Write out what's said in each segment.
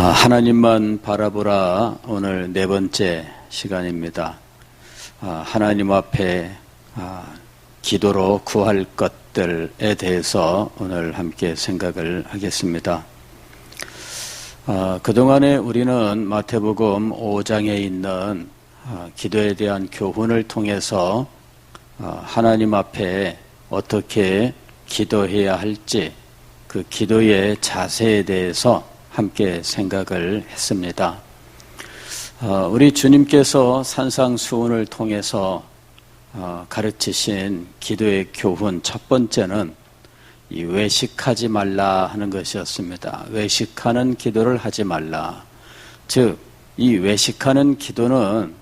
하나님만 바라보라. 오늘 네 번째 시간입니다. 하나님 앞에 기도로 구할 것들에 대해서 오늘 함께 생각을 하겠습니다. 그동안에 우리는 마태복음 5장에 있는 기도에 대한 교훈을 통해서 하나님 앞에 어떻게 기도해야 할지 그 기도의 자세에 대해서 함께 생각을 했습니다. 우리 주님께서 산상수훈을 통해서 가르치신 기도의 교훈 첫 번째는 이 외식하지 말라 하는 것이었습니다. 외식하는 기도를 하지 말라. 즉, 이 외식하는 기도는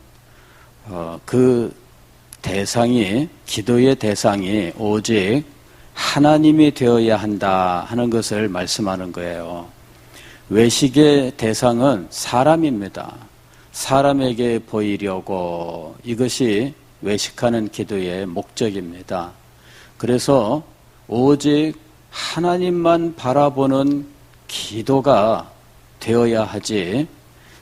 그 대상이, 기도의 대상이 오직 하나님이 되어야 한다 하는 것을 말씀하는 거예요. 외식의 대상은 사람입니다. 사람에게 보이려고, 이것이 외식하는 기도의 목적입니다. 그래서 오직 하나님만 바라보는 기도가 되어야 하지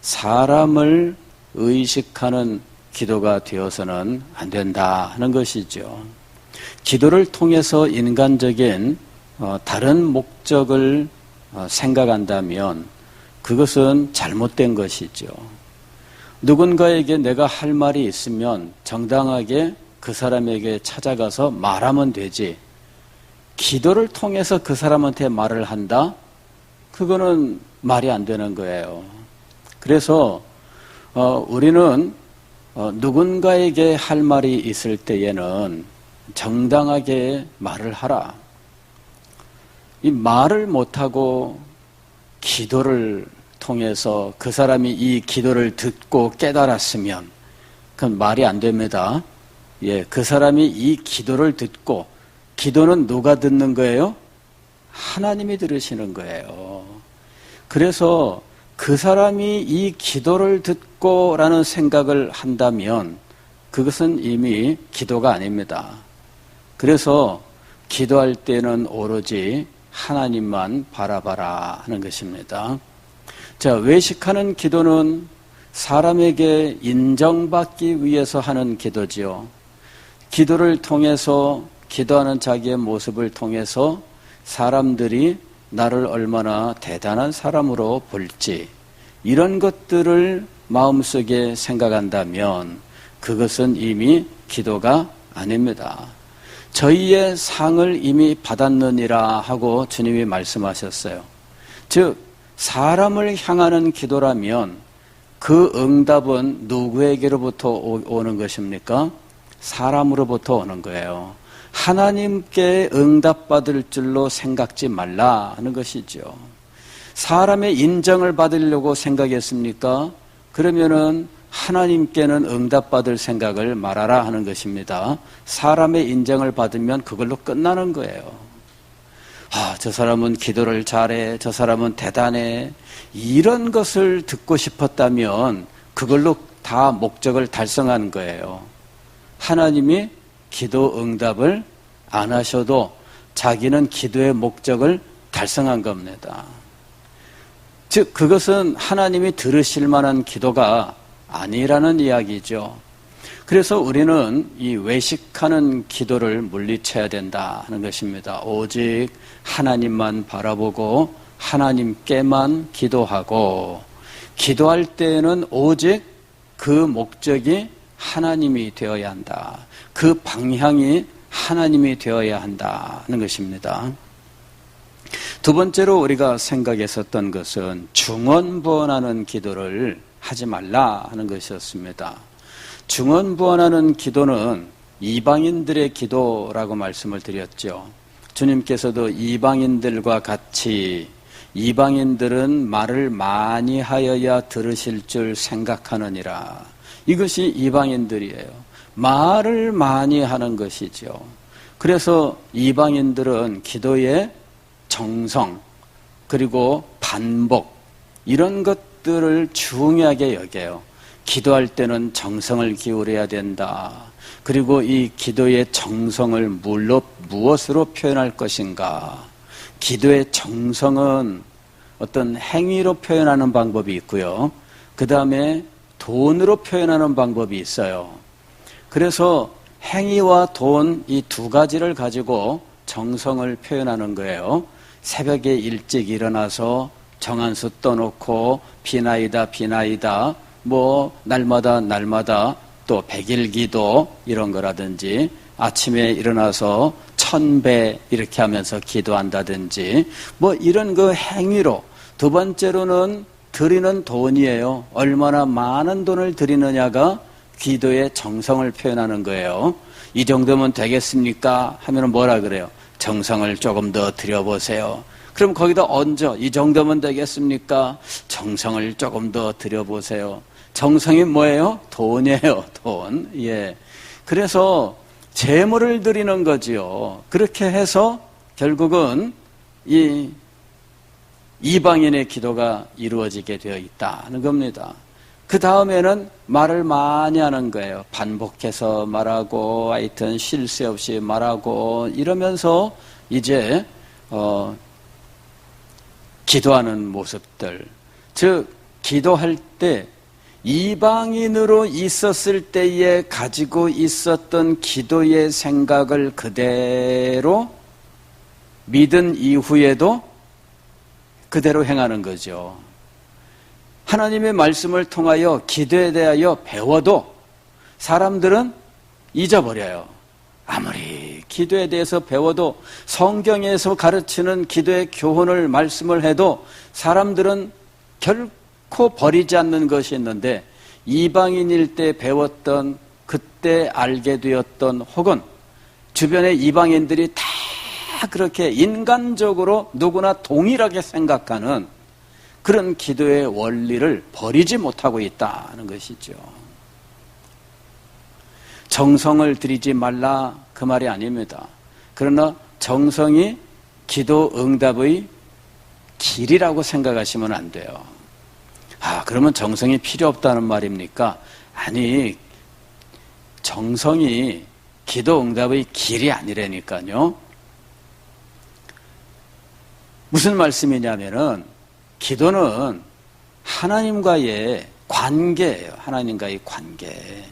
사람을 의식하는 기도가 되어서는 안 된다 하는 것이죠. 기도를 통해서 인간적인 다른 목적을 생각한다면 그것은 잘못된 것이죠. 누군가에게 내가 할 말이 있으면 정당하게 그 사람에게 찾아가서 말하면 되지, 기도를 통해서 그 사람한테 말을 한다? 그거는 말이 안 되는 거예요. 그래서 우리는 누군가에게 할 말이 있을 때에는 정당하게 말을 하라. 이 말을 못하고 기도를 통해서 그 사람이 이 기도를 듣고 깨달았으면 그건 말이 안 됩니다. 그 사람이 이 기도를 듣고, 기도는 누가 듣는 거예요? 하나님이 들으시는 거예요. 그래서 그 사람이 이 기도를 듣고 라는 생각을 한다면 그것은 이미 기도가 아닙니다. 그래서 기도할 때는 오로지 하나님만 바라봐라 하는 것입니다. 자, 외식하는 기도는 사람에게 인정받기 위해서 하는 기도지요. 기도를 통해서, 기도하는 자기의 모습을 통해서 사람들이 나를 얼마나 대단한 사람으로 볼지, 이런 것들을 마음속에 생각한다면 그것은 이미 기도가 아닙니다. 저희의 상을 이미 받았느니라 하고 주님이 말씀하셨어요. 즉, 사람을 향하는 기도라면 그 응답은 누구에게로부터 오는 것입니까? 사람으로부터 오는 거예요. 하나님께 응답받을 줄로 생각지 말라 하는 것이죠. 사람의 인정을 받으려고 생각했습니까? 그러면은 하나님께는 응답받을 생각을 말아라 하는 것입니다. 사람의 인정을 받으면 그걸로 끝나는 거예요. 저 사람은 기도를 잘해, 저 사람은 대단해, 이런 것을 듣고 싶었다면 그걸로 다 목적을 달성하는 거예요. 하나님이 기도 응답을 안 하셔도 자기는 기도의 목적을 달성한 겁니다. 즉, 그것은 하나님이 들으실 만한 기도가 아니라는 이야기죠. 그래서 우리는 이 외식하는 기도를 물리쳐야 된다 하는 것입니다. 오직 하나님만 바라보고 하나님께만 기도하고, 기도할 때는 오직 그 목적이 하나님이 되어야 한다. 그 방향이 하나님이 되어야 한다 하는 것입니다. 두 번째로 우리가 생각했었던 것은 중언부언하는 기도를 하지 말라 하는 것이었습니다. 중언부언하는 기도는 이방인들의 기도라고 말씀을 드렸죠. 주님께서도 이방인들과 같이, 이방인들은 말을 많이 하여야 들으실 줄 생각하느니라. 이것이 이방인들이에요. 말을 많이 하는 것이죠. 그래서 이방인들은 기도의 정성, 그리고 반복, 이런 것들을 중요하게 여겨요. 기도할 때는 정성을 기울여야 된다. 그리고 이 기도의 정성을 무엇으로 표현할 것인가? 기도의 정성은 어떤 행위로 표현하는 방법이 있고요. 그 다음에 돈으로 표현하는 방법이 있어요. 그래서 행위와 돈 이 두 가지를 가지고 정성을 표현하는 거예요. 새벽에 일찍 일어나서 정한수 떠놓고 비나이다 뭐 날마다 또 백일기도 이런 거라든지 아침에 일어나서 1000배 이렇게 하면서 기도한다든지 뭐 이런 그 행위로 두 번째로는 드리는 돈이에요. 얼마나 많은 돈을 드리느냐가 기도의 정성을 표현하는 거예요. 이 정도면 되겠습니까? 하면 뭐라 그래요? 정성을 조금 더 드려보세요. 그럼 거기다 얹어. 이 정도면 되겠습니까? 정성을 조금 더 드려보세요. 정성이 뭐예요? 돈이에요. 돈. 예. 그래서 재물을 드리는 거지요. 그렇게 해서 결국은 이 이방인의 기도가 이루어지게 되어 있다는 겁니다. 그 다음에는 말을 많이 하는 거예요. 반복해서 말하고 하여튼 쉴 새 없이 말하고 이러면서 이제 기도하는 모습들. 즉 기도할 때 이방인으로 있었을 때에 가지고 있었던 기도의 생각을 그대로 믿은 이후에도 그대로 행하는 거죠. 하나님의 말씀을 통하여 기도에 대하여 배워도 사람들은 잊어버려요. 아무리 기도에 대해서 배워도 성경에서 가르치는 기도의 교훈을 말씀을 해도 사람들은 결코 버리지 않는 것이 있는데 이방인일 때 배웠던 그때 알게 되었던 혹은 주변의 이방인들이 다 그렇게 인간적으로 누구나 동일하게 생각하는 그런 기도의 원리를 버리지 못하고 있다는 것이죠. 정성을 들이지 말라 그 말이 아닙니다. 그러나 정성이 기도 응답의 길이라고 생각하시면 안 돼요. 그러면 정성이 필요 없다는 말입니까? 아니, 정성이 기도 응답의 길이 아니라니까요. 무슨 말씀이냐면은 기도는 하나님과의 관계예요. 하나님과의 관계.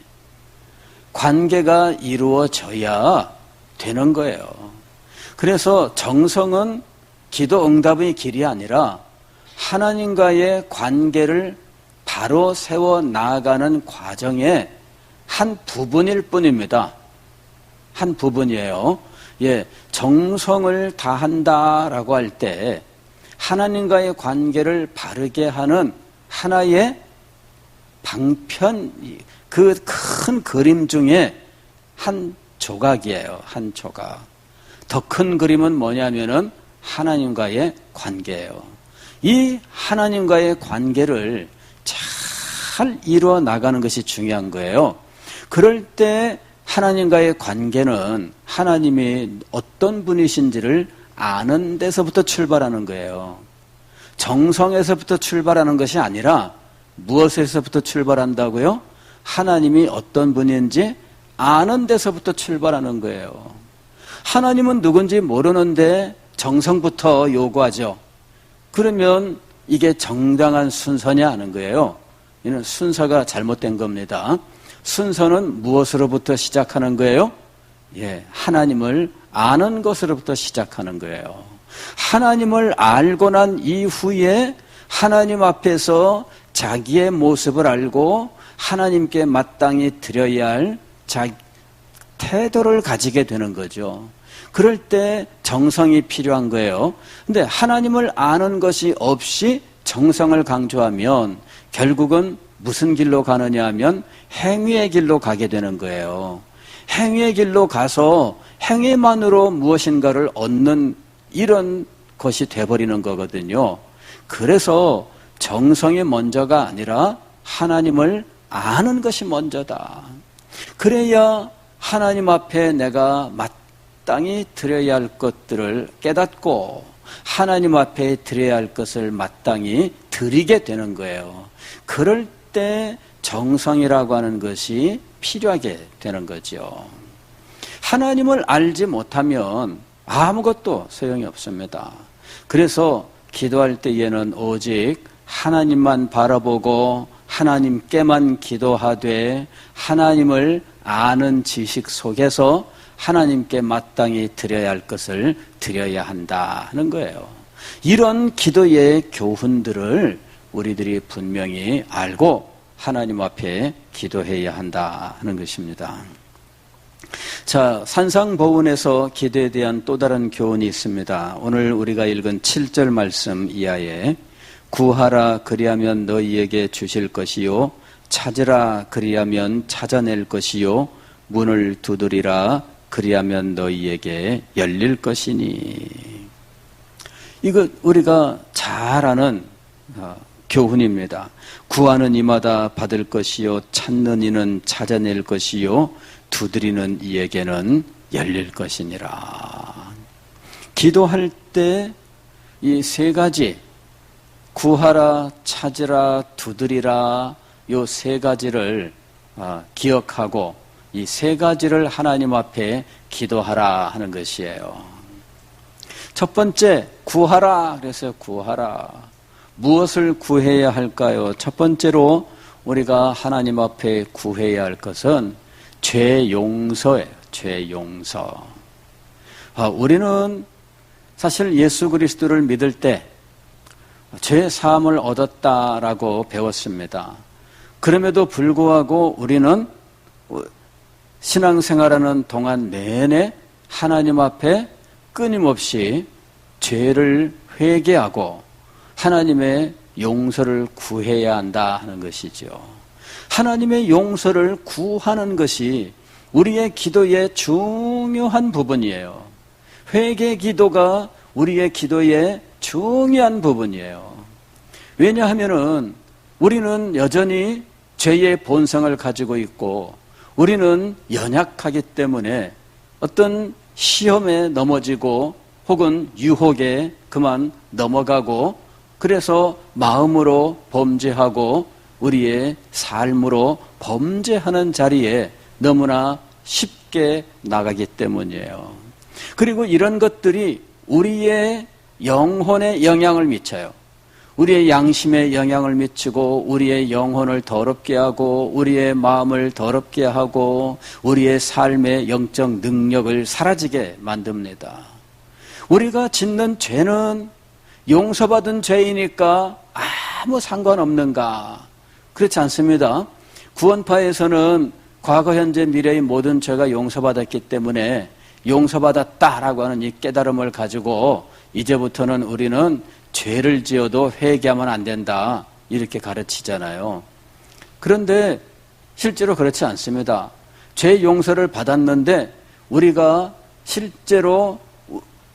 관계가 이루어져야 되는 거예요. 그래서 정성은 기도 응답의 길이 아니라 하나님과의 관계를 바로 세워 나아가는 과정의 한 부분일 뿐입니다. 한 부분이에요. 예, 정성을 다한다라고 할 때 하나님과의 관계를 바르게 하는 하나의 방편, 그 큰 그림 중에 한 조각이에요. 한 조각. 더 큰 그림은 뭐냐면은 하나님과의 관계예요. 이 하나님과의 관계를 잘 이루어 나가는 것이 중요한 거예요. 그럴 때 하나님과의 관계는 하나님이 어떤 분이신지를 아는 데서부터 출발하는 거예요. 정성에서부터 출발하는 것이 아니라 무엇에서부터 출발한다고요? 하나님이 어떤 분인지 아는 데서부터 출발하는 거예요. 하나님은 누군지 모르는데 정성부터 요구하죠. 그러면 이게 정당한 순서냐 하는 거예요. 이는 순서가 잘못된 겁니다. 순서는 무엇으로부터 시작하는 거예요? 예, 하나님을 아는 것으로부터 시작하는 거예요. 하나님을 알고 난 이후에 하나님 앞에서 자기의 모습을 알고 하나님께 마땅히 드려야 할 태도를 가지게 되는 거죠. 그럴 때 정성이 필요한 거예요. 근데 하나님을 아는 것이 없이 정성을 강조하면 결국은 무슨 길로 가느냐 하면 행위의 길로 가게 되는 거예요. 행위의 길로 가서 행위만으로 무엇인가를 얻는 이런 것이 돼버리는 거거든요. 그래서 정성이 먼저가 아니라 하나님을 아는 것이 먼저다. 그래야 하나님 앞에 내가 마땅히 드려야 할 것들을 깨닫고 하나님 앞에 드려야 할 것을 마땅히 드리게 되는 거예요. 그럴 때 정성이라고 하는 것이 필요하게 되는 거죠. 하나님을 알지 못하면 아무것도 소용이 없습니다. 그래서 기도할 때에는 오직 하나님만 바라보고 하나님께만 기도하되 하나님을 아는 지식 속에서 하나님께 마땅히 드려야 할 것을 드려야 한다 하는 거예요. 이런 기도의 교훈들을 우리들이 분명히 알고 하나님 앞에 기도해야 한다 하는 것입니다. 자, 산상보훈에서 기도에 대한 또 다른 교훈이 있습니다. 오늘 우리가 읽은 7절 말씀 이하에 구하라 그리하면 너희에게 주실 것이요 찾으라 그리하면 찾아낼 것이요 문을 두드리라 그리하면 너희에게 열릴 것이니. 이거 우리가 잘 아는 교훈입니다. 구하는 이마다 받을 것이요 찾는 이는 찾아낼 것이요 두드리는 이에게는 열릴 것이니라. 기도할 때 이 세 가지 구하라, 찾으라, 두드리라 요 세 가지를 기억하고 이 세 가지를 하나님 앞에 기도하라 하는 것이에요. 첫 번째 구하라 그래서 구하라. 무엇을 구해야 할까요? 첫 번째로 우리가 하나님 앞에 구해야 할 것은 죄 용서예요. 죄 용서. 우리는 사실 예수 그리스도를 믿을 때 죄 사함을 얻었다라고 배웠습니다. 그럼에도 불구하고 우리는 신앙생활하는 동안 내내 하나님 앞에 끊임없이 죄를 회개하고 하나님의 용서를 구해야 한다 하는 것이죠. 하나님의 용서를 구하는 것이 우리의 기도의 중요한 부분이에요. 회개 기도가 우리의 기도의 중요한 부분이에요. 왜냐하면은 우리는 여전히 죄의 본성을 가지고 있고 우리는 연약하기 때문에 어떤 시험에 넘어지고 혹은 유혹에 그만 넘어가고 그래서 마음으로 범죄하고 우리의 삶으로 범죄하는 자리에 너무나 쉽게 나가기 때문이에요. 그리고 이런 것들이 우리의 영혼에 영향을 미쳐요. 우리의 양심에 영향을 미치고 우리의 영혼을 더럽게 하고 우리의 마음을 더럽게 하고 우리의 삶의 영적 능력을 사라지게 만듭니다. 우리가 짓는 죄는 용서받은 죄이니까 아무 상관없는가? 그렇지 않습니다. 구원파에서는 과거, 현재, 미래의 모든 죄가 용서받았기 때문에 용서받았다라고 하는 이 깨달음을 가지고 이제부터는 우리는 죄를 지어도 회개하면 안 된다 이렇게 가르치잖아요. 그런데 실제로 그렇지 않습니다. 죄 용서를 받았는데 우리가 실제로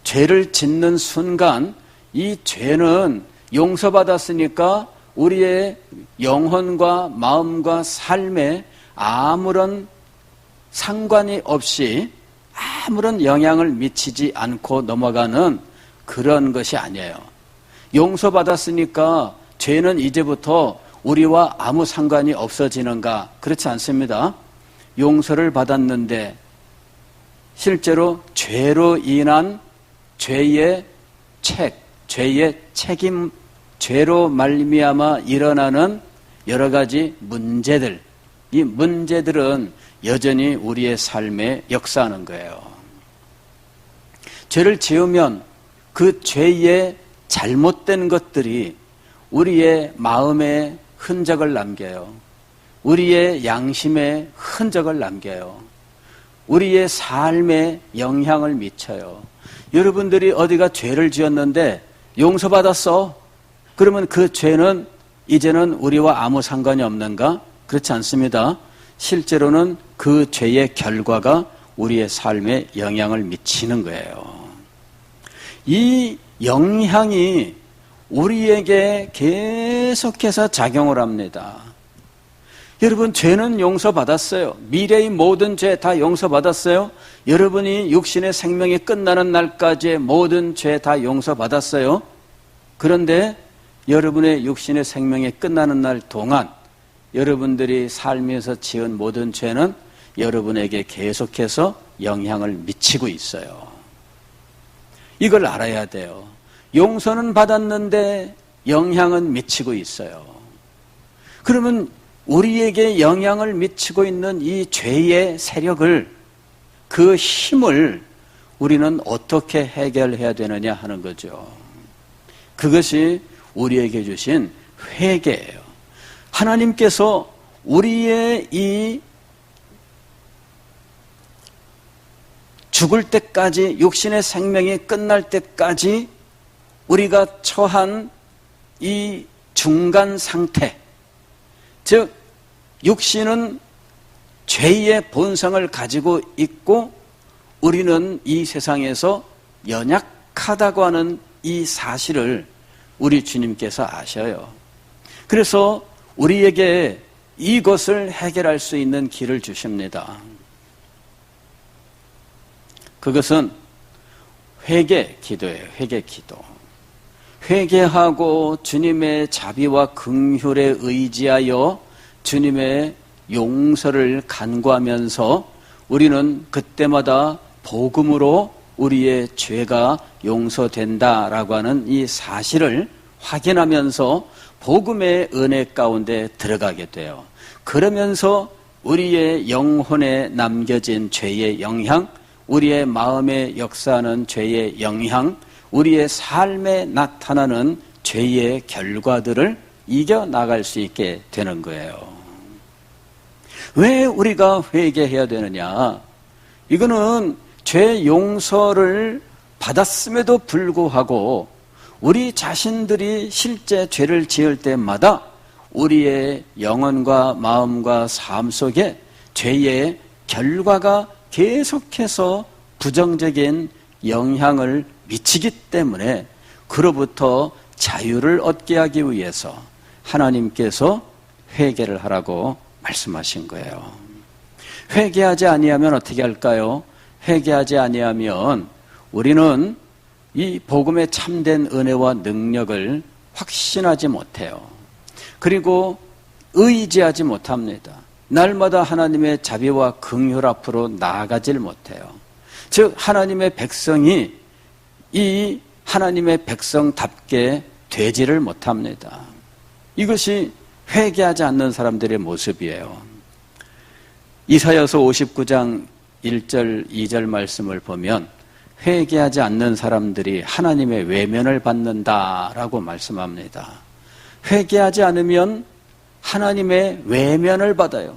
죄를 짓는 순간 이 죄는 용서받았으니까 우리의 영혼과 마음과 삶에 아무런 상관이 없이 아무런 영향을 미치지 않고 넘어가는 그런 것이 아니에요. 용서받았으니까 죄는 이제부터 우리와 아무 상관이 없어지는가? 그렇지 않습니다. 용서를 받았는데 실제로 죄로 인한 죄의 책임, 죄로 말미암아 일어나는 여러 가지 문제들, 이 문제들은 여전히 우리의 삶에 역사하는 거예요. 죄를 지으면 그 죄의 잘못된 것들이 우리의 마음에 흔적을 남겨요. 우리의 양심에 흔적을 남겨요. 우리의 삶에 영향을 미쳐요. 여러분들이 어디가 죄를 지었는데 용서받았어? 그러면 그 죄는 이제는 우리와 아무 상관이 없는가? 그렇지 않습니다. 실제로는 그 죄의 결과가 우리의 삶에 영향을 미치는 거예요. 이 영향이 우리에게 계속해서 작용을 합니다. 여러분, 죄는 용서받았어요. 미래의 모든 죄 다 용서받았어요. 여러분이 육신의 생명이 끝나는 날까지의 모든 죄 다 용서받았어요. 그런데 여러분의 육신의 생명이 끝나는 날 동안 여러분들이 살면서 지은 모든 죄는 여러분에게 계속해서 영향을 미치고 있어요. 이걸 알아야 돼요. 용서는 받았는데 영향은 미치고 있어요. 그러면 우리에게 영향을 미치고 있는 이 죄의 세력을, 그 힘을 우리는 어떻게 해결해야 되느냐 하는 거죠. 그것이 우리에게 주신 회개예요. 하나님께서 우리의 이 죽을 때까지, 육신의 생명이 끝날 때까지 우리가 처한 이 중간 상태, 즉 육신은 죄의 본성을 가지고 있고 우리는 이 세상에서 연약하다고 하는 이 사실을 우리 주님께서 아셔요. 그래서 우리에게 이것을 해결할 수 있는 길을 주십니다. 그것은 회개 기도예요. 회개 기도. 회개하고 주님의 자비와 긍휼에 의지하여 주님의 용서를 간구하면서 우리는 그때마다 복음으로 우리의 죄가 용서된다라고 하는 이 사실을 확인하면서 복음의 은혜 가운데 들어가게 돼요. 그러면서 우리의 영혼에 남겨진 죄의 영향, 우리의 마음에 역사하는 죄의 영향, 우리의 삶에 나타나는 죄의 결과들을 이겨나갈 수 있게 되는 거예요. 왜 우리가 회개해야 되느냐? 이거는 죄 용서를 받았음에도 불구하고 우리 자신들이 실제 죄를 지을 때마다 우리의 영혼과 마음과 삶 속에 죄의 결과가 계속해서 부정적인 영향을 미치기 때문에 그로부터 자유를 얻게 하기 위해서 하나님께서 회개를 하라고 말씀하신 거예요. 회개하지 아니하면 어떻게 할까요? 회개하지 아니하면 우리는 이 복음의 참된 은혜와 능력을 확신하지 못해요. 그리고 의지하지 못합니다. 날마다 하나님의 자비와 긍휼 앞으로 나아가질 못해요. 즉 하나님의 백성이 이 하나님의 백성답게 되지를 못합니다. 이것이 회개하지 않는 사람들의 모습이에요. 이사야서 59장 1절 2절 말씀을 보면 회개하지 않는 사람들이 하나님의 외면을 받는다라고 말씀합니다. 회개하지 않으면 하나님의 외면을 받아요.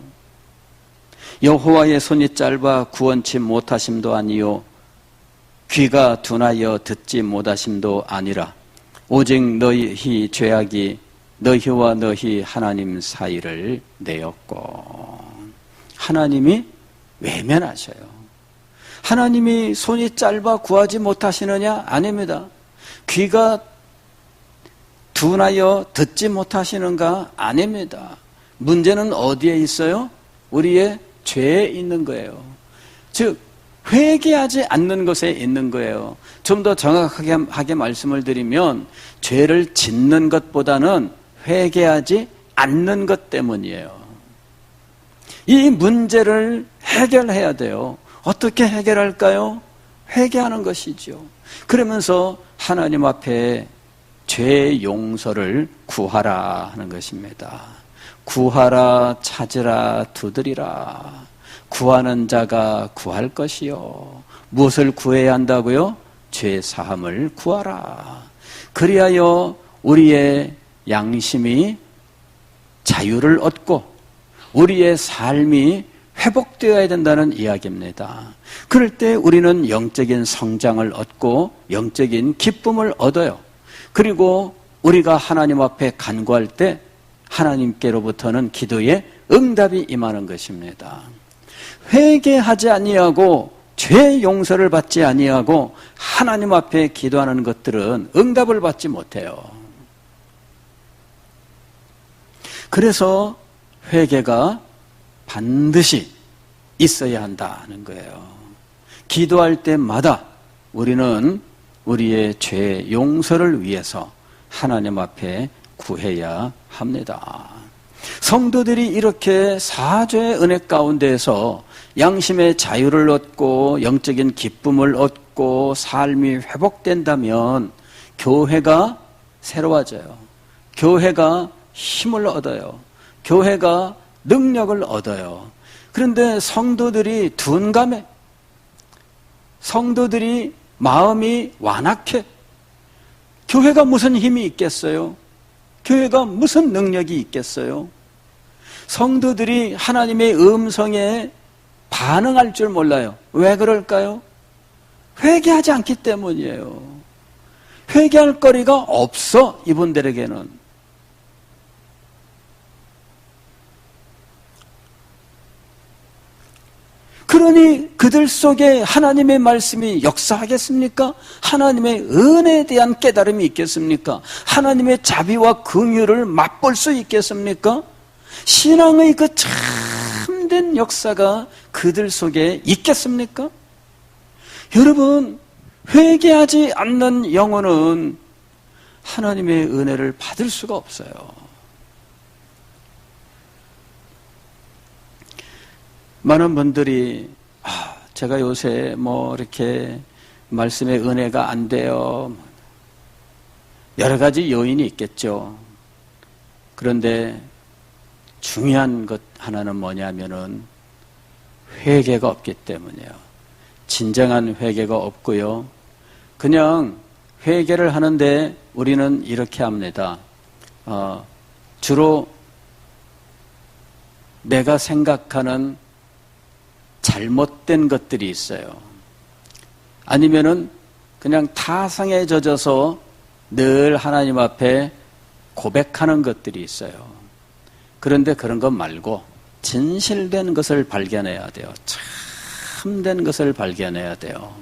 여호와의 손이 짧아 구원치 못하심도 아니요 귀가 둔하여 듣지 못하심도 아니라 오직 너희 죄악이 너희와 너희 하나님 사이를 내었고. 하나님이 외면하셔요. 하나님이 손이 짧아 구하지 못하시느냐? 아닙니다. 귀가 둔하여 듣지 못하시는가? 아닙니다. 문제는 어디에 있어요? 우리의 죄에 있는 거예요. 즉 회개하지 않는 것에 있는 거예요. 좀 더 정확하게 말씀을 드리면 죄를 짓는 것보다는 회개하지 않는 것 때문이에요. 이 문제를 해결해야 돼요. 어떻게 해결할까요? 회개하는 것이죠. 그러면서 하나님 앞에 죄 용서를 구하라 하는 것입니다. 구하라, 찾으라, 두드리라. 구하는 자가 구할 것이요. 무엇을 구해야 한다고요? 죄 사함을 구하라. 그리하여 우리의 양심이 자유를 얻고 우리의 삶이 회복되어야 된다는 이야기입니다. 그럴 때 우리는 영적인 성장을 얻고 영적인 기쁨을 얻어요. 그리고 우리가 하나님 앞에 간구할 때 하나님께로부터는 기도에 응답이 임하는 것입니다. 회개하지 아니하고 죄 용서를 받지 아니하고 하나님 앞에 기도하는 것들은 응답을 받지 못해요. 그래서 회개가 반드시 있어야 한다는 거예요. 기도할 때마다 우리는 우리의 죄 용서를 위해서 하나님 앞에 구해야 합니다. 성도들이 이렇게 사죄의 은혜 가운데에서 양심의 자유를 얻고 영적인 기쁨을 얻고 삶이 회복된다면 교회가 새로워져요. 교회가 힘을 얻어요. 교회가 능력을 얻어요. 그런데 성도들이 둔감해. 성도들이 마음이 완악해. 교회가 무슨 힘이 있겠어요? 교회가 무슨 능력이 있겠어요? 성도들이 하나님의 음성에 반응할 줄 몰라요. 왜 그럴까요? 회개하지 않기 때문이에요. 회개할 거리가 없어, 이분들에게는. 그러니 그들 속에 하나님의 말씀이 역사하겠습니까? 하나님의 은혜에 대한 깨달음이 있겠습니까? 하나님의 자비와 긍휼을 맛볼 수 있겠습니까? 신앙의 그 참된 역사가 그들 속에 있겠습니까? 여러분, 회개하지 않는 영혼은 하나님의 은혜를 받을 수가 없어요. 많은 분들이 제가 요새 이렇게 말씀의 은혜가 안 돼요. 여러 가지 요인이 있겠죠. 그런데 중요한 것 하나는 뭐냐면은 회개가 없기 때문이에요. 진정한 회개가 없고요. 그냥 회개를 하는데 우리는 이렇게 합니다. 주로 내가 생각하는 잘못된 것들이 있어요. 아니면은 그냥 타성에 젖어서 늘 하나님 앞에 고백하는 것들이 있어요. 그런데 그런 것 말고 진실된 것을 발견해야 돼요. 참된 것을 발견해야 돼요.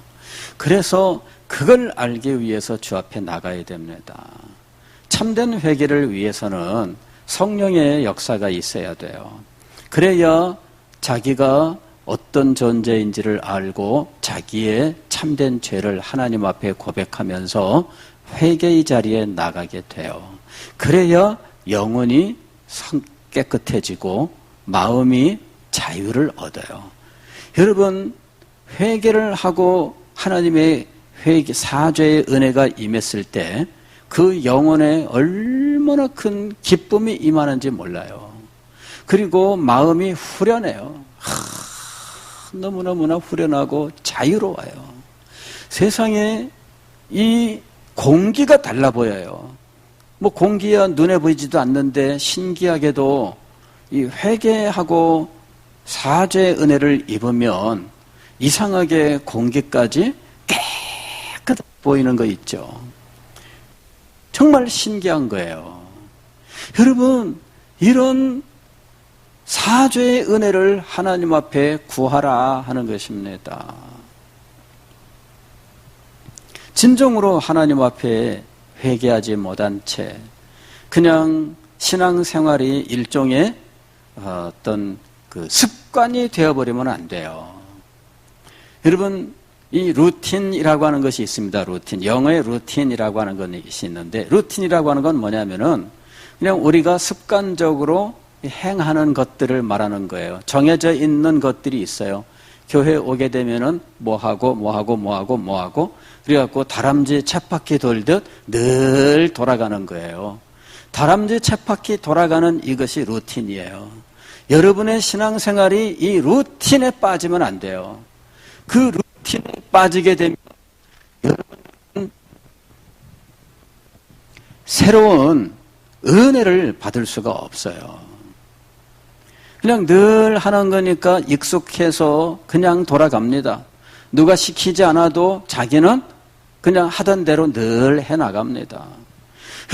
그래서 그걸 알기 위해서 주 앞에 나가야 됩니다. 참된 회개를 위해서는 성령의 역사가 있어야 돼요. 그래야 자기가 어떤 존재인지를 알고 자기의 참된 죄를 하나님 앞에 고백하면서 회개의 자리에 나가게 돼요. 그래야 영혼이 깨끗해지고 마음이 자유를 얻어요. 여러분, 회개를 하고 하나님의 사죄의 은혜가 임했을 때 그 영혼에 얼마나 큰 기쁨이 임하는지 몰라요. 그리고 마음이 후련해요. 너무너무나 후련하고 자유로워요. 세상에 이 공기가 달라 보여요. 공기야 눈에 보이지도 않는데 신기하게도 이 회개하고 사죄의 은혜를 입으면 이상하게 공기까지 깨끗해 보이는 거 있죠. 정말 신기한 거예요. 여러분, 이런 사죄의 은혜를 하나님 앞에 구하라 하는 것입니다. 진정으로 하나님 앞에 회개하지 못한 채 그냥 신앙생활이 일종의 어떤 그 습관이 되어버리면 안 돼요. 여러분, 이 루틴이라고 하는 것이 있습니다. 루틴. 영어의 루틴이라고 하는 것이 있는데, 루틴이라고 하는 건 뭐냐면은 그냥 우리가 습관적으로 행하는 것들을 말하는 거예요. 정해져 있는 것들이 있어요. 교회 오게 되면은 뭐하고 그래갖고 다람쥐 쳇바퀴 돌듯 늘 돌아가는 거예요. 다람쥐 쳇바퀴 돌아가는 이것이 루틴이에요. 여러분의 신앙생활이 이 루틴에 빠지면 안 돼요. 그 루틴에 빠지게 되면 여러분은 새로운 은혜를 받을 수가 없어요. 그냥 늘 하는 거니까 익숙해서 그냥 돌아갑니다. 누가 시키지 않아도 자기는 그냥 하던 대로 늘 해나갑니다.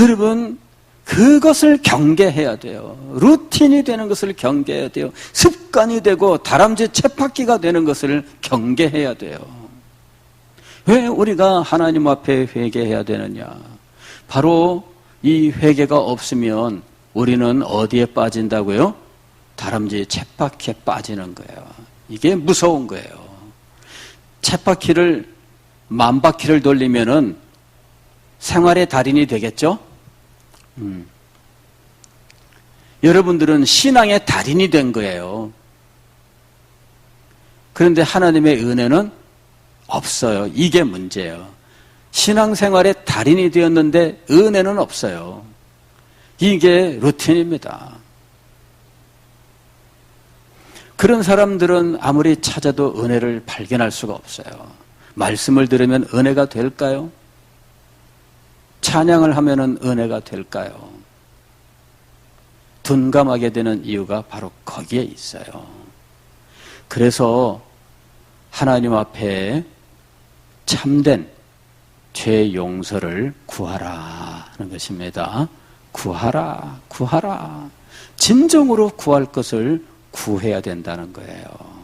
여러분, 그것을 경계해야 돼요. 루틴이 되는 것을 경계해야 돼요. 습관이 되고 다람쥐 쳇바퀴가 되는 것을 경계해야 돼요. 왜 우리가 하나님 앞에 회개해야 되느냐? 바로 이 회개가 없으면 우리는 어디에 빠진다고요? 다람쥐 쳇바퀴에 빠지는 거예요. 이게 무서운 거예요. 쳇바퀴를 10,000바퀴를 돌리면은 생활의 달인이 되겠죠? 여러분들은 신앙의 달인이 된 거예요. 그런데 하나님의 은혜는 없어요. 이게 문제예요. 신앙생활의 달인이 되었는데 은혜는 없어요. 이게 루틴입니다. 그런 사람들은 아무리 찾아도 은혜를 발견할 수가 없어요. 말씀을 들으면 은혜가 될까요? 찬양을 하면 은혜가 될까요? 둔감하게 되는 이유가 바로 거기에 있어요. 그래서 하나님 앞에 참된 죄 용서를 구하라 하는 것입니다. 구하라, 구하라. 진정으로 구할 것을 구해야 된다는 거예요.